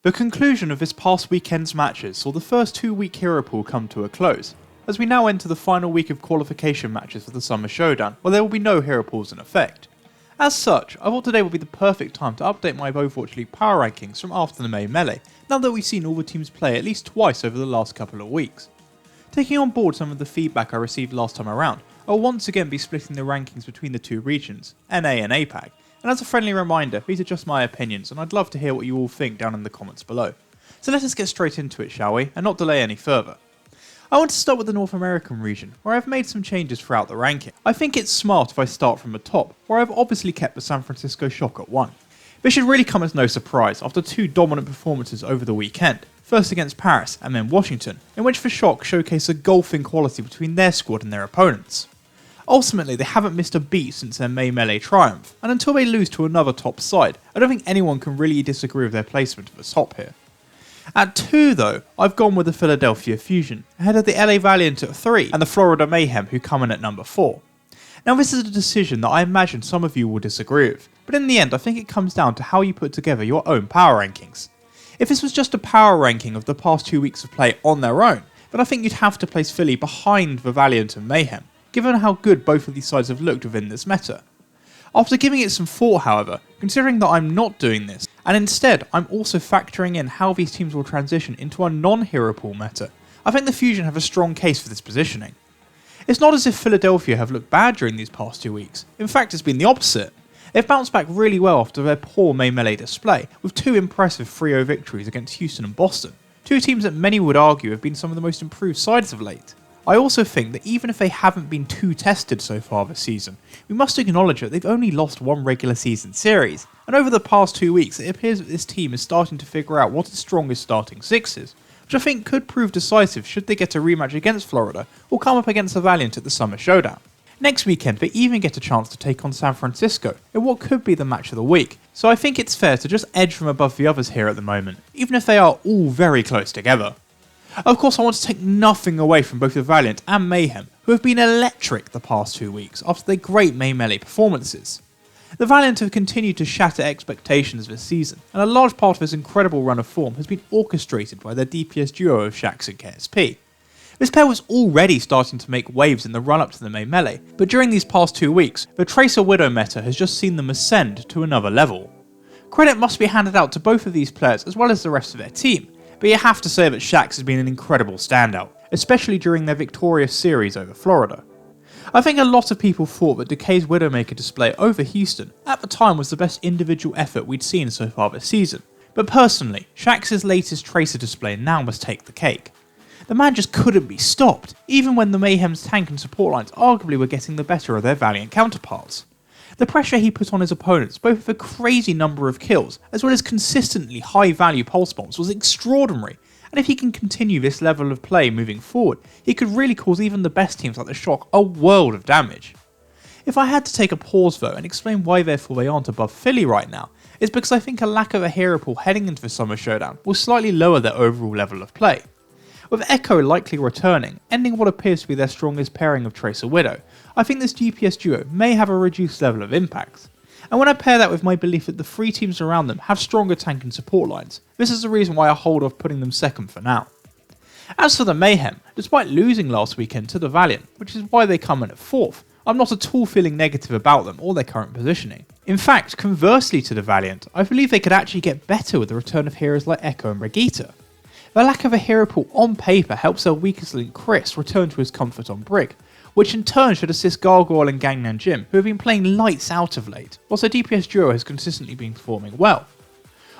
The conclusion of this past weekend's matches saw the first 2-week hero pool come to a close, as we now enter the final week of qualification matches for the Summer Showdown, where there will be no hero pools in effect. As such, I thought today would be the perfect time to update my Overwatch League Power Rankings from after the May Melee, now that we've seen all the teams play at least twice over the last couple of weeks. Taking on board some of the feedback I received last time around, I will once again be splitting the rankings between the two regions, NA and APAC, and as a friendly reminder, these are just my opinions and I'd love to hear what you all think down in the comments below. So let us get straight into it, shall we, and not delay any further. I want to start with the North American region, where I've made some changes throughout the ranking. I think it's smart if I start from the top, where I've obviously kept the San Francisco Shock at 1. This should really come as no surprise after two dominant performances over the weekend, first against Paris and then Washington, in which the Shock showcased a golfing quality between their squad and their opponents. Ultimately, they haven't missed a beat since their May Melee triumph, and until they lose to another top side, I don't think anyone can really disagree with their placement at the top here. At 2 though, I've gone with the Philadelphia Fusion, ahead of the LA Valiant at 3 and the Florida Mayhem who come in at number 4. Now this is a decision that I imagine some of you will disagree with, but in the end I think it comes down to how you put together your own power rankings. If this was just a power ranking of the past 2 weeks of play on their own, then I think you'd have to place Philly behind the Valiant and Mayhem, given how good both of these sides have looked within this meta. After giving it some thought however, considering that I'm not doing this, and instead I'm also factoring in how these teams will transition into a non-hero pool meta, I think the Fusion have a strong case for this positioning. It's not as if Philadelphia have looked bad during these past 2 weeks, in fact it's been the opposite. They've bounced back really well after their poor May Melee display, with 2 impressive 3-0 victories against Houston and Boston, 2 teams that many would argue have been some of the most improved sides of late. I also think that even if they haven't been too tested so far this season, we must acknowledge that they've only lost 1 regular season series, and over the past 2 weeks it appears that this team is starting to figure out what its strongest starting 6 is, which I think could prove decisive should they get a rematch against Florida or come up against the Valiant at the Summer Showdown. Next weekend they even get a chance to take on San Francisco in what could be the match of the week, so I think it's fair to just edge from above the others here at the moment, even if they are all very close together. Of course I want to take nothing away from both the Valiant and Mayhem, who have been electric the past 2 weeks after their great May Melee performances. The Valiant have continued to shatter expectations this season, and a large part of this incredible run of form has been orchestrated by their DPS duo of Shaxx and KSP. This pair was already starting to make waves in the run up to the May Melee, but during these past 2 weeks, the Tracer Widow meta has just seen them ascend to another level. Credit must be handed out to both of these players as well as the rest of their team, but you have to say that Shaxx has been an incredible standout, especially during their victorious series over Florida. I think a lot of people thought that Decay's Widowmaker display over Houston at the time was the best individual effort we'd seen so far this season, but personally, Shaxx's latest Tracer display now must take the cake. The man just couldn't be stopped, even when the Mayhem's tank and support lines arguably were getting the better of their Valiant counterparts. The pressure he put on his opponents, both with a crazy number of kills, as well as consistently high value pulse bombs, was extraordinary, and if he can continue this level of play moving forward, he could really cause even the best teams like the Shock a world of damage. If I had to take a pause though and explain why therefore they aren't above Philly right now, it's because I think a lack of a hero pool heading into the Summer Showdown will slightly lower their overall level of play. With Echo likely returning, ending what appears to be their strongest pairing of Tracer Widow, I think this DPS duo may have a reduced level of impact. And when I pair that with my belief that the 3 teams around them have stronger tank and support lines, this is the reason why I hold off putting them second for now. As for the Mayhem, despite losing last weekend to the Valiant, which is why they come in at 4th, I'm not at all feeling negative about them or their current positioning. In fact, conversely to the Valiant, I believe they could actually get better with the return of heroes like Echo and Brigitte. The lack of a hero pool on paper helps their weakest link Chris return to his comfort on Brig, which in turn should assist Gargoyle and Gangnam Jim, who have been playing lights out of late, whilst their DPS duo has consistently been performing well.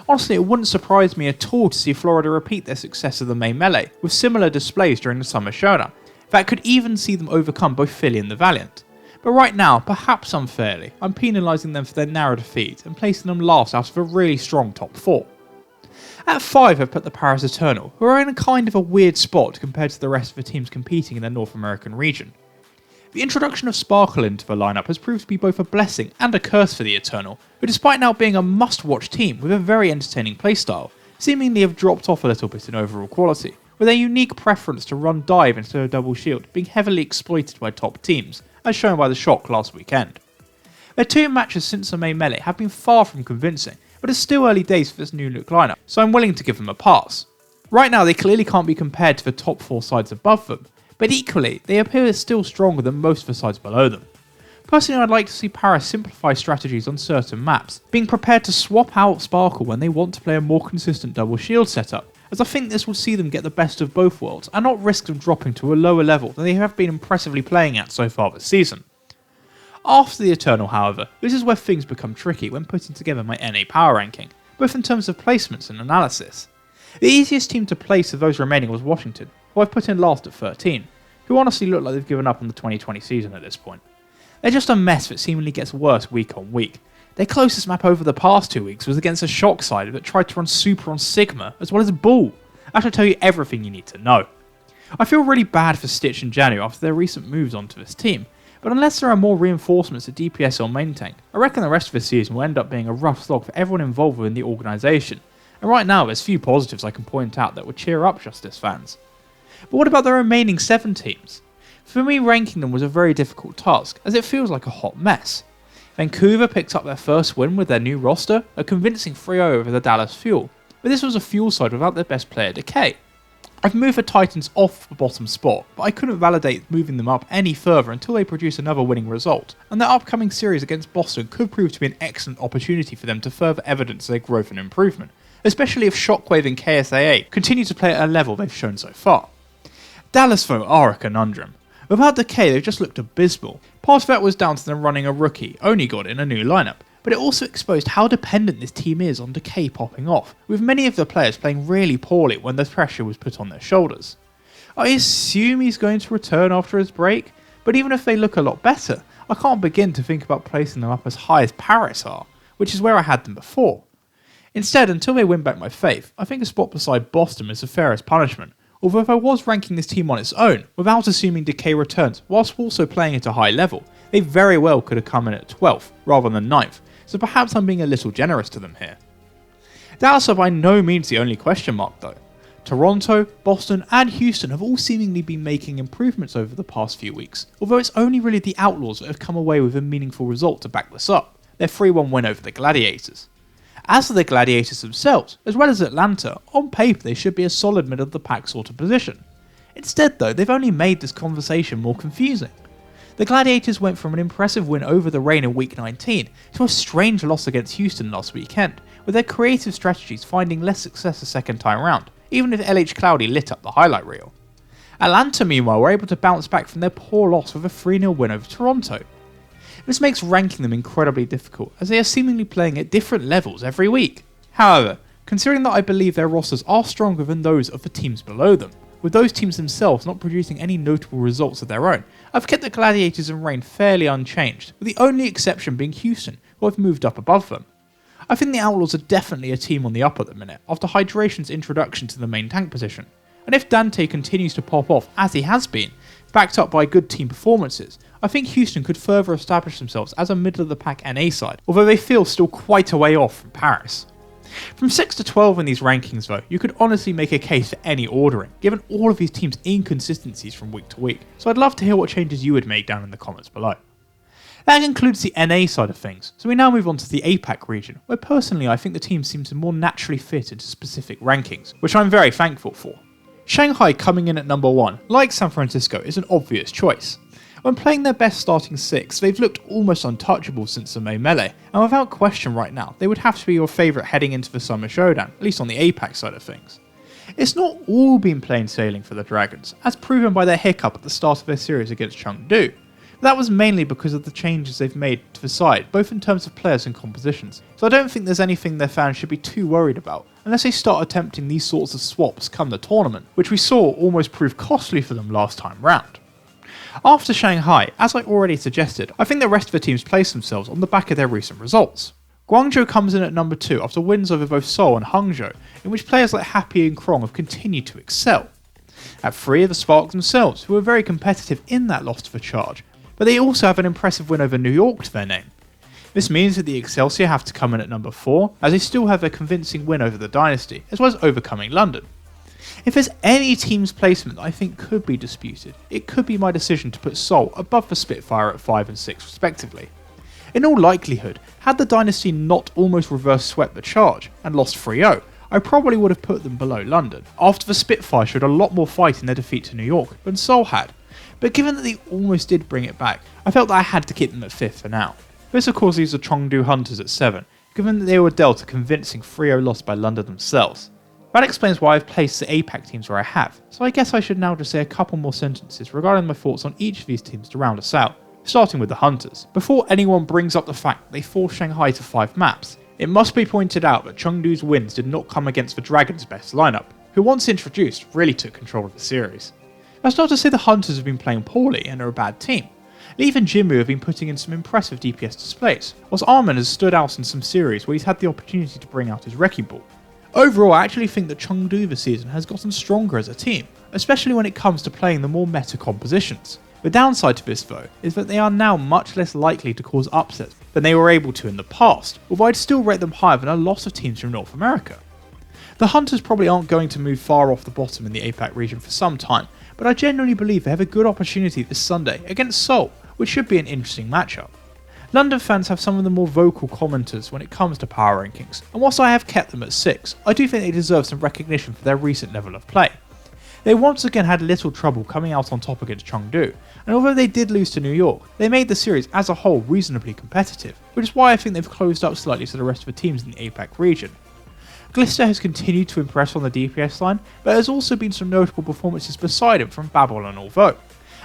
Honestly, it wouldn't surprise me at all to see Florida repeat their success of the May Melee, with similar displays during the Summer Showdown, that could even see them overcome both Philly and the Valiant. But right now, perhaps unfairly, I'm penalising them for their narrow defeat and placing them last out of a really strong top 4. At 5 I've put the Paris Eternal, who are in a kind of a weird spot compared to the rest of the teams competing in their North American region. The introduction of Sparkle into the lineup has proved to be both a blessing and a curse for the Eternal, who despite now being a must-watch team with a very entertaining playstyle, seemingly have dropped off a little bit in overall quality, with their unique preference to run dive instead of double shield being heavily exploited by top teams, as shown by the Shock last weekend. Their 2 matches since the May Melee have been far from convincing, but it's still early days for this new look lineup, so I'm willing to give them a pass. Right now they clearly can't be compared to the top 4 sides above them, but equally they appear still stronger than most of the sides below them. Personally, I'd like to see Paris simplify strategies on certain maps, being prepared to swap out Sparkle when they want to play a more consistent double shield setup, as I think this will see them get the best of both worlds and not risk them dropping to a lower level than they have been impressively playing at so far this season. After the Eternal, however, this is where things become tricky when putting together my NA power ranking, both in terms of placements and analysis. The easiest team to place of those remaining was Washington, who I've put in last at 13, who honestly look like they've given up on the 2020 season at this point. They're just a mess that seemingly gets worse week on week. Their closest map over the past 2 weeks was against a Shock side that tried to run Super on Sigma as well as Bull. That should tell you everything you need to know. I feel really bad for Stitch and Janu after their recent moves onto this team, but unless there are more reinforcements at DPS or main tank, I reckon the rest of this season will end up being a rough slog for everyone involved within the organisation, and right now there's few positives I can point out that would cheer up Justice fans. But what about the remaining 7 teams? For me, ranking them was a very difficult task, as it feels like a hot mess. Vancouver picked up their first win with their new roster, a convincing 3-0 over the Dallas Fuel, but this was a Fuel side without their best player Decay. I've moved the Titans off the bottom spot, but I couldn't validate moving them up any further until they produce another winning result, and their upcoming series against Boston could prove to be an excellent opportunity for them to further evidence their growth and improvement, especially if Shockwave and KSAA continue to play at a level they've shown so far. Dallas though are a conundrum. Without Decay, they've just looked abysmal. Part of that was down to them running a rookie, only got in a new lineup, but it also exposed how dependent this team is on Decay popping off, with many of the players playing really poorly when the pressure was put on their shoulders. I assume he's going to return after his break, but even if they look a lot better, I can't begin to think about placing them up as high as Paris are, which is where I had them before. Instead, until they win back my faith, I think a spot beside Boston is the fairest punishment, although if I was ranking this team on its own, without assuming Decay returns, whilst also playing at a high level, they very well could have come in at 12th, rather than 9th, so perhaps I'm being a little generous to them here. Dallas are by no means the only question mark though. Toronto, Boston and Houston have all seemingly been making improvements over the past few weeks, although it's only really the Outlaws that have come away with a meaningful result to back this up, their 3-1 win over the Gladiators. As for the Gladiators themselves, as well as Atlanta, on paper they should be a solid middle of the pack sort of position. Instead though, they've only made this conversation more confusing. The Gladiators went from an impressive win over the Reign in week 19 to a strange loss against Houston last weekend, with their creative strategies finding less success the second time round, even if LH Cloudy lit up the highlight reel. Atlanta meanwhile were able to bounce back from their poor loss with a 3-0 win over Toronto. This makes ranking them incredibly difficult, as they are seemingly playing at different levels every week. However, considering that I believe their rosters are stronger than those of the teams below them, with those teams themselves not producing any notable results of their own, I've kept the Gladiators and Reign fairly unchanged, with the only exception being Houston, who I've moved up above them. I think the Outlaws are definitely a team on the up at the minute, after Hydration's introduction to the main tank position, and if Dante continues to pop off as he has been, backed up by good team performances, I think Houston could further establish themselves as a middle of the pack NA side, although they feel still quite a way off from Paris. From 6 to 12 in these rankings though, you could honestly make a case for any ordering, given all of these teams' inconsistencies from week to week, so I'd love to hear what changes you would make down in the comments below. That concludes the NA side of things, so we now move on to the APAC region, where personally I think the team seems to more naturally fit into specific rankings, which I'm very thankful for. Shanghai coming in at number 1, like San Francisco, is an obvious choice. When playing their best starting 6, they've looked almost untouchable since the May Melee, and without question right now, they would have to be your favourite heading into the Summer Showdown, at least on the APAC side of things. It's not all been plain sailing for the Dragons, as proven by their hiccup at the start of their series against Chengdu. That was mainly because of the changes they've made to the side, both in terms of players and compositions, so I don't think there's anything their fans should be too worried about, unless they start attempting these sorts of swaps come the tournament, which we saw almost prove costly for them last time round. After Shanghai, as I already suggested, I think the rest of the teams place themselves on the back of their recent results. Guangzhou comes in at number 2 after wins over both Seoul and Hangzhou, in which players like Happy and Krong have continued to excel. At 3 are the Sparks themselves, who were very competitive in that loss to the Charge, but they also have an impressive win over New York to their name. This means that the Excelsior have to come in at number 4, as they still have a convincing win over the Dynasty, as well as overcoming London. If there's any team's placement that I think could be disputed, it could be my decision to put Seoul above the Spitfire at 5 and 6 respectively. In all likelihood, had the Dynasty not almost reverse swept the Charge and lost 3-0, I probably would have put them below London, after the Spitfire showed a lot more fight in their defeat to New York than Seoul had. But given that they almost did bring it back, I felt that I had to keep them at 5th for now. This of course leaves the Chengdu Hunters at 7, given that they were dealt a convincing 3-0 loss by London themselves. That explains why I've placed the APAC teams where I have, so I guess I should now just say a couple more sentences regarding my thoughts on each of these teams to round us out, starting with the Hunters. Before anyone brings up the fact that they forced Shanghai to 5 maps, it must be pointed out that Chengdu's wins did not come against the Dragons' best lineup, who once introduced really took control of the series. That's not to say the Hunters have been playing poorly and are a bad team. Leaf and Jinmu have been putting in some impressive DPS displays, whilst Armin has stood out in some series where he's had the opportunity to bring out his wrecking ball. Overall, I actually think that Chengdu this season has gotten stronger as a team, especially when it comes to playing the more meta compositions. The downside to this though, is that they are now much less likely to cause upsets than they were able to in the past, although I'd still rate them higher than a lot of teams from North America. The Hunters probably aren't going to move far off the bottom in the APAC region for some time, but I genuinely believe they have a good opportunity this Sunday against Seoul, which should be an interesting matchup. London fans have some of the more vocal commenters when it comes to power rankings, and whilst I have kept them at 6, I do think they deserve some recognition for their recent level of play. They once again had little trouble coming out on top against Chengdu, and although they did lose to New York, they made the series as a whole reasonably competitive, which is why I think they've closed up slightly to the rest of the teams in the APAC region. Glister has continued to impress on the DPS line, but there has also been some notable performances beside him from Babel and Orvo.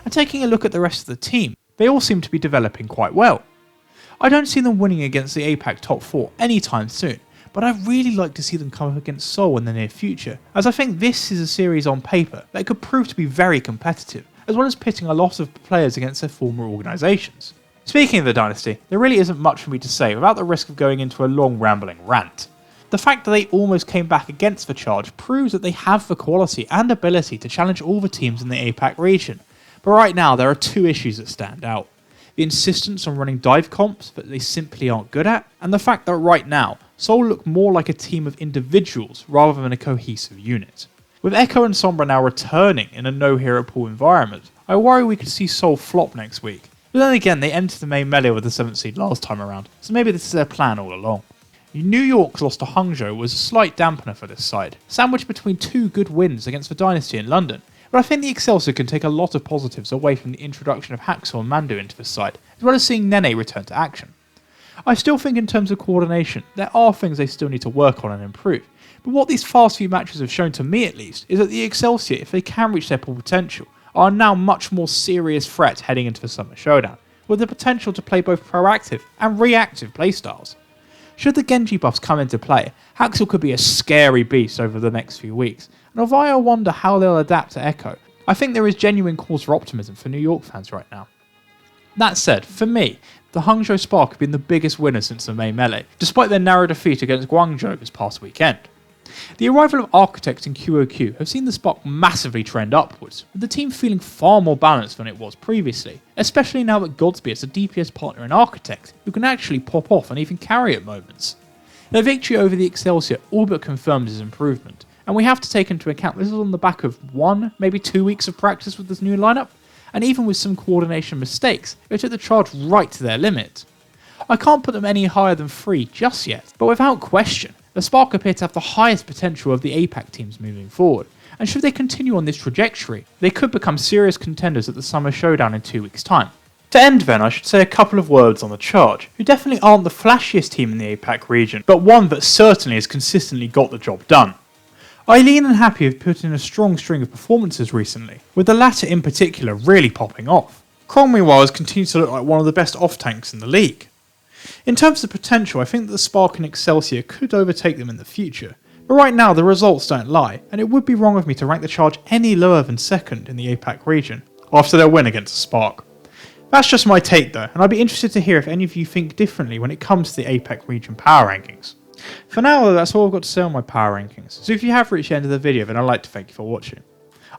And taking a look at the rest of the team, they all seem to be developing quite well. I don't see them winning against the APAC top 4 anytime soon, but I'd really like to see them come up against Seoul in the near future, as I think this is a series on paper that could prove to be very competitive, as well as pitting a lot of players against their former organisations. Speaking of the Dynasty, there really isn't much for me to say without the risk of going into a long rambling rant. The fact that they almost came back against the Charge proves that they have the quality and ability to challenge all the teams in the APAC region, but right now there are 2 issues that stand out. The insistence on running dive comps that they simply aren't good at, and the fact that right now, Seoul look more like a team of individuals rather than a cohesive unit. With Echo and Sombra now returning in a no-hero pool environment, I worry we could see Seoul flop next week. But then again, they entered the main melee with the 7th seed last time around, so maybe this is their plan all along. New York's loss to Hangzhou was a slight dampener for this side, sandwiched between 2 good wins against the Dynasty in London, but I think the Excelsior can take a lot of positives away from the introduction of Haxor and Mandu into the side, as well as seeing Nene return to action. I still think in terms of coordination, there are things they still need to work on and improve, but what these past few matches have shown to me at least, is that the Excelsior, if they can reach their full potential, are now much more serious threat heading into the Summer Showdown, with the potential to play both proactive and reactive playstyles. Should the Genji buffs come into play, Haxor could be a scary beast over the next few weeks, and although I wonder how they'll adapt to Echo, I think there is genuine cause for optimism for New York fans right now. That said, for me, the Hangzhou Spark have been the biggest winner since the May Melee, despite their narrow defeat against Guangzhou this past weekend. The arrival of Architect and QOQ have seen the Spark massively trend upwards, with the team feeling far more balanced than it was previously, especially now that Godsby is a DPS partner in Architect who can actually pop off and even carry at moments. Their victory over the Excelsior all but confirmed his improvement, and we have to take into account this is on the back of 1, maybe 2 weeks of practice with this new lineup, and even with some coordination mistakes, they took the Charge right to their limit. I can't put them any higher than 3 just yet, but without question, the Spark appear to have the highest potential of the APAC teams moving forward, and should they continue on this trajectory, they could become serious contenders at the Summer Showdown in 2 weeks' time. To end then, I should say a couple of words on the Charge, who definitely aren't the flashiest team in the APAC region, but one that certainly has consistently got the job done. Eileen and Happy have put in a strong string of performances recently, with the latter in particular really popping off. Krong meanwhile has continued to look like one of the best off-tanks in the league. In terms of potential, I think that the Spark and Excelsior could overtake them in the future, but right now the results don't lie, and it would be wrong of me to rank the Charge any lower than 2nd in the APAC region, after their win against the Spark. That's just my take though, and I'd be interested to hear if any of you think differently when it comes to the APAC region power rankings. For now though, that's all I've got to say on my power rankings, so if you have reached the end of the video then I'd like to thank you for watching.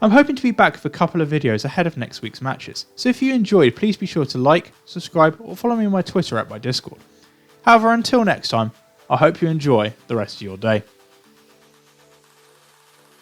I'm hoping to be back with a couple of videos ahead of next week's matches, so if you enjoyed please be sure to like, subscribe or follow me on my Twitter at my Discord. However, until next time, I hope you enjoy the rest of your day.